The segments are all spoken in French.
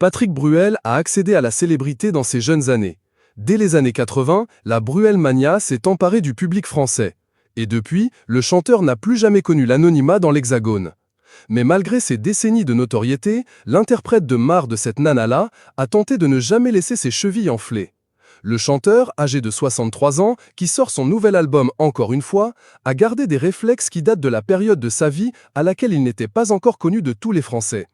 Patrick Bruel a accédé à la célébrité dans ses jeunes années. Dès les années 80, la Bruelmania s'est emparée du public français. Et depuis, le chanteur n'a plus jamais connu l'anonymat dans l'Hexagone. Mais malgré ses décennies de notoriété, l'interprète de marre de cette nana-là a tenté de ne jamais laisser ses chevilles enflées. Le chanteur, âgé de 63 ans, qui sort son nouvel album encore une fois, a gardé des réflexes qui datent de la période de sa vie à laquelle il n'était pas encore connu de tous les Français.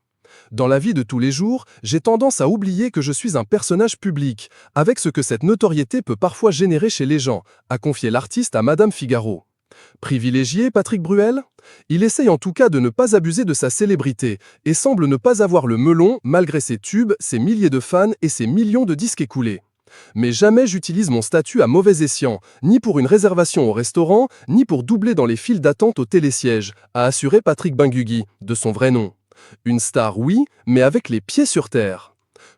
Dans la vie de tous les jours, j'ai tendance à oublier que je suis un personnage public, avec ce que cette notoriété peut parfois générer chez les gens, a confié l'artiste à Madame Figaro. Privilégié, Patrick Bruel? Il essaye en tout cas de ne pas abuser de sa célébrité et semble ne pas avoir le melon malgré ses tubes, ses milliers de fans et ses millions de disques écoulés. Mais jamais j'utilise mon statut à mauvais escient, ni pour une réservation au restaurant, ni pour doubler dans les files d'attente au télésiège, a assuré Patrick Benguigui, de son vrai nom. Une star, oui, mais avec les pieds sur terre.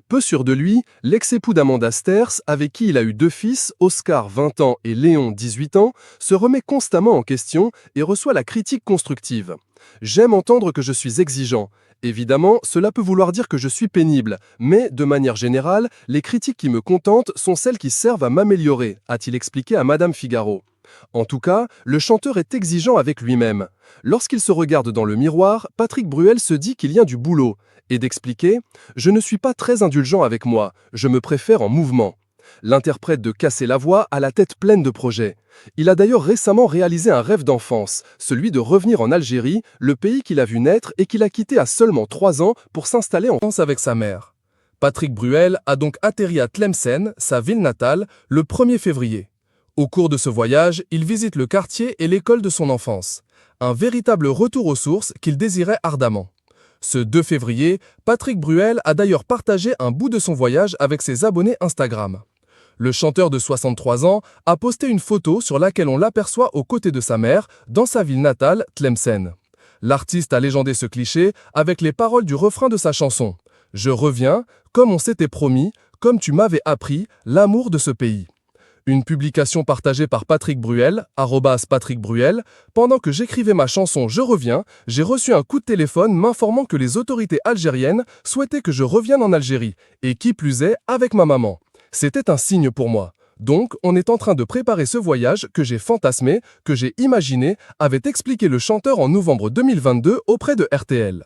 Peu sûr de lui, l'ex-époux d'Amanda Sters, avec qui il a eu 2 fils, Oscar 20 ans et Léon 18 ans, se remet constamment en question et reçoit la critique constructive. J'aime entendre que je suis exigeant. Évidemment, cela peut vouloir dire que je suis pénible, mais, de manière générale, les critiques qui me contentent sont celles qui servent à m'améliorer, a-t-il expliqué à Madame Figaro. En tout cas, le chanteur est exigeant avec lui-même. Lorsqu'il se regarde dans le miroir, Patrick Bruel se dit qu'il y a du boulot, et d'expliquer « Je ne suis pas très indulgent avec moi, je me préfère en mouvement ». L'interprète de Casser la voix a la tête pleine de projets. Il a d'ailleurs récemment réalisé un rêve d'enfance, celui de revenir en Algérie, le pays qu'il a vu naître et qu'il a quitté à seulement 3 ans pour s'installer en France avec sa mère. Patrick Bruel a donc atterri à Tlemcen, sa ville natale, le 1er février. Au cours de ce voyage, il visite le quartier et l'école de son enfance. Un véritable retour aux sources qu'il désirait ardemment. Ce 2 février, Patrick Bruel a d'ailleurs partagé un bout de son voyage avec ses abonnés Instagram. Le chanteur de 63 ans a posté une photo sur laquelle on l'aperçoit aux côtés de sa mère, dans sa ville natale, Tlemcen. L'artiste a légendé ce cliché avec les paroles du refrain de sa chanson. « Je reviens, comme on s'était promis, comme tu m'avais appris, l'amour de ce pays ». Une publication partagée par Patrick Bruel, @PatrickBruel. Pendant que j'écrivais ma chanson « Je reviens », j'ai reçu un coup de téléphone m'informant que les autorités algériennes souhaitaient que je revienne en Algérie, et qui plus est, avec ma maman. C'était un signe pour moi. Donc, on est en train de préparer ce voyage que j'ai fantasmé, que j'ai imaginé, avait expliqué le chanteur en novembre 2022 auprès de RTL.